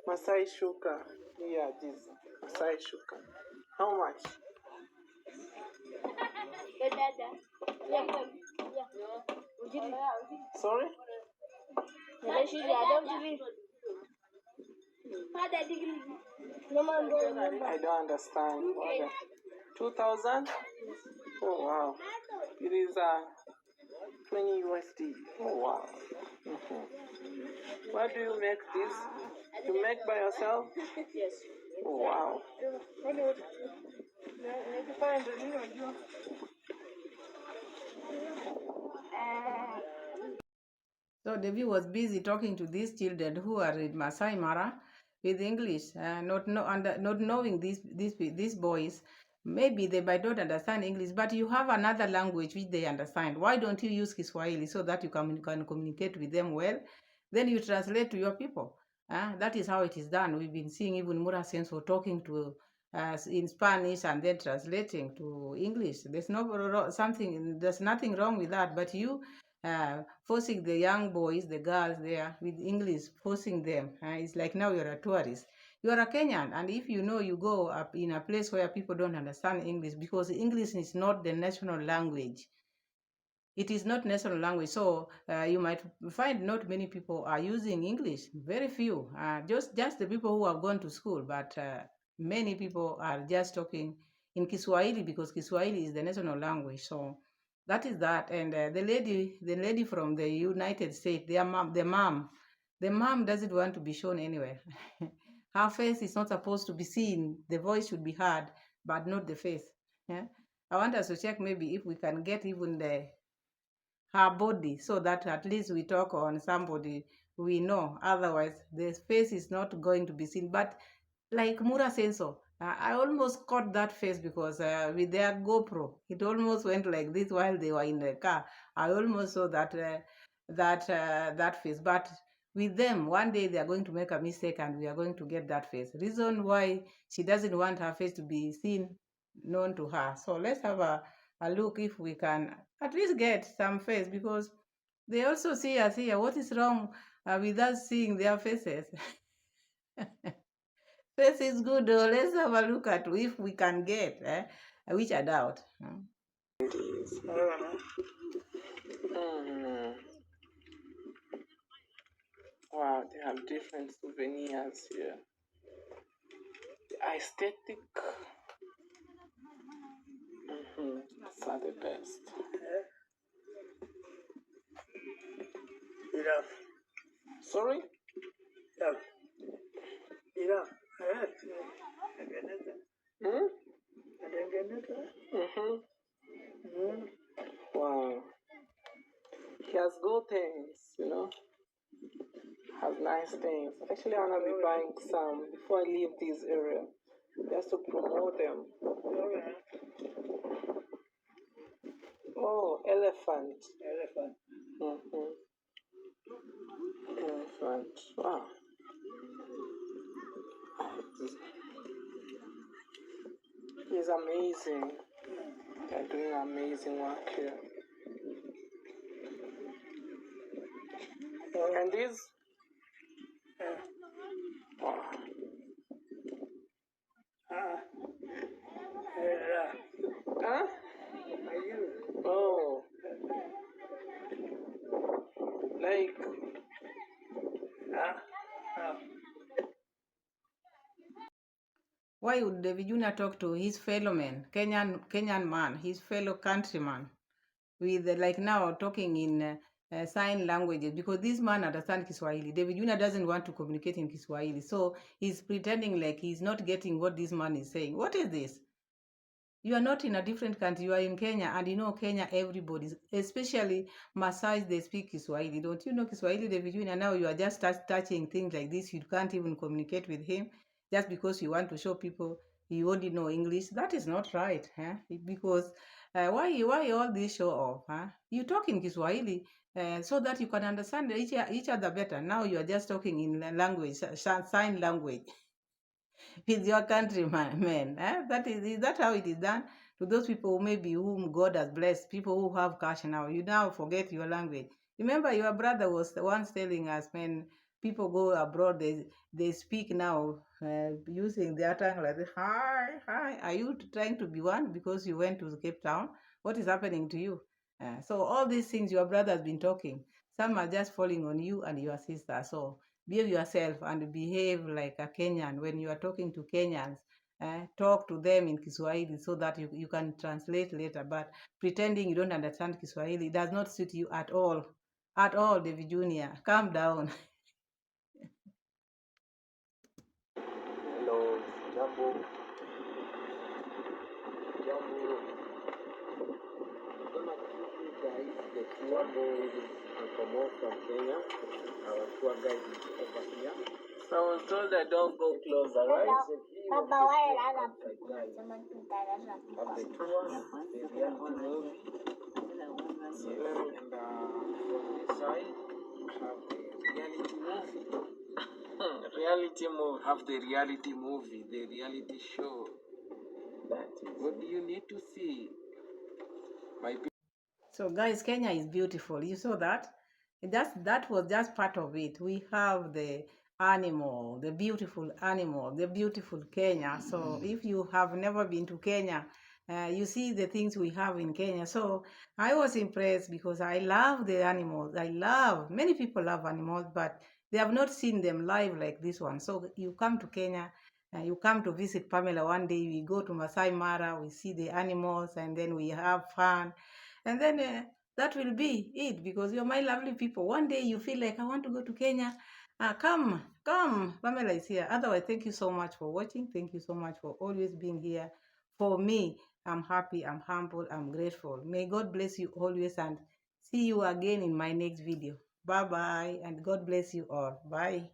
Masai shuka. Yeah, this Masai shuka. How much? Sorry? I don't understand. 2,000? Oh wow. It is 20 USD. Oh wow. Why do you make this? You make by yourself? Yes. Oh wow. So Davy was busy talking to these children who are in Masai Mara with English, not knowing these boys. Maybe they might not understand English, but you have another language which they understand. Why don't you use Kiswahili so that you can communicate with them well? Then you translate to your people. That is how it is done. We've been seeing even Mura Seno talking to in Spanish and then translating to English. There's nothing wrong with that. But you forcing the young boys, the girls there with English, forcing them. It's like now you're a tourist. You are a Kenyan, and if you go up in a place where people don't understand English, because English is not the national language. It is not national language, so you might find not many people are using English. Very few, just the people who have gone to school, but many people are just talking in Kiswahili because Kiswahili is the national language. So that is that. And the lady from the United States, the mom doesn't want to be shown anywhere. Her face is not supposed to be seen. The voice should be heard, but not the face. Yeah? I want us to check maybe if we can get even her body, so that at least we talk on somebody we know. Otherwise, the face is not going to be seen. But like Mura Seno, I almost caught that face because with their GoPro, it almost went like this while they were in the car. I almost saw that face. But with them, one day they are going to make a mistake and we are going to get that face. Reason why she doesn't want her face to be seen, known to her. So let's have a look if we can at least get some face, because they also see us here. What is wrong with us seeing their faces? Face is good, though. Let's have a look at if we can get, which I doubt. Wow, they have different souvenirs here. The aesthetic. These are the best. Enough. Sorry? Enough. Enough. Wow. He has good things, you know. Has nice things. Actually, I'm gonna be buying some before I leave this area, just to promote them. Oh, elephant. Elephant. Elephant. Wow. He's amazing. They're doing amazing work here. And these? Wow. Huh? Oh. Like. Why would David Jr. talk to his fellow man, Kenyan man, his fellow countryman, with like now talking in sign languages? Because this man understands Kiswahili. David Jr. doesn't want to communicate in Kiswahili, so he's pretending like he's not getting what this man is saying. What is this? You are not in a different country. You are in Kenya, and you know Kenya, everybody, especially Masai, they speak Kiswahili. Don't you know Kiswahili, David Jr.? Now you are just touching things like this. You can't even communicate with him just because you want to show people you only know English. That is not right, huh? Because why all this show off? Huh? You talk in Kiswahili so that you can understand each other better. Now you are just talking in language, sign language. With your countrymen. Is that how it is done? To those people maybe whom God has blessed, people who have cash now, you now forget your language. Remember, your brother was the one telling us when people go abroad, they speak now using their tongue like this. Hi. Are you trying to be one because you went to Cape Town? What is happening to you? So all these things your brother has been talking, some are just falling on you and your sister. So behave yourself and behave like a Kenyan. When you are talking to Kenyans, talk to them in Kiswahili so that you can translate later. But pretending you don't understand Kiswahili does not suit you at all. At all, David Jr. Calm down. Hello, Jambo. From Kenya. Our tour guide is over here. So I was told I don't go closer, right? Baba, why are Have the tour, the reality movie, and from the side, have the reality movie. Reality movie. Have the reality movie, the reality show. That is what do you need to see? My So guys, Kenya is beautiful. You saw that? That was just part of it. We have the animal, the beautiful animal, the beautiful Kenya. So if you have never been to Kenya, you see the things we have in Kenya. So I was impressed because I love the animals. Many people love animals, but they have not seen them live like this one. So you come to Kenya, you come to visit Pamela one day, we go to Masai Mara, we see the animals, and then we have fun. And then that will be it, because you're my lovely people. One day you feel like I want to go to Kenya. Come, Pamela is here. Otherwise, thank you so much for watching. Thank you so much for always being here for me. I'm happy, I'm humble, I'm grateful. May God bless you always, and See you again in my next video. Bye bye and God bless you all. Bye.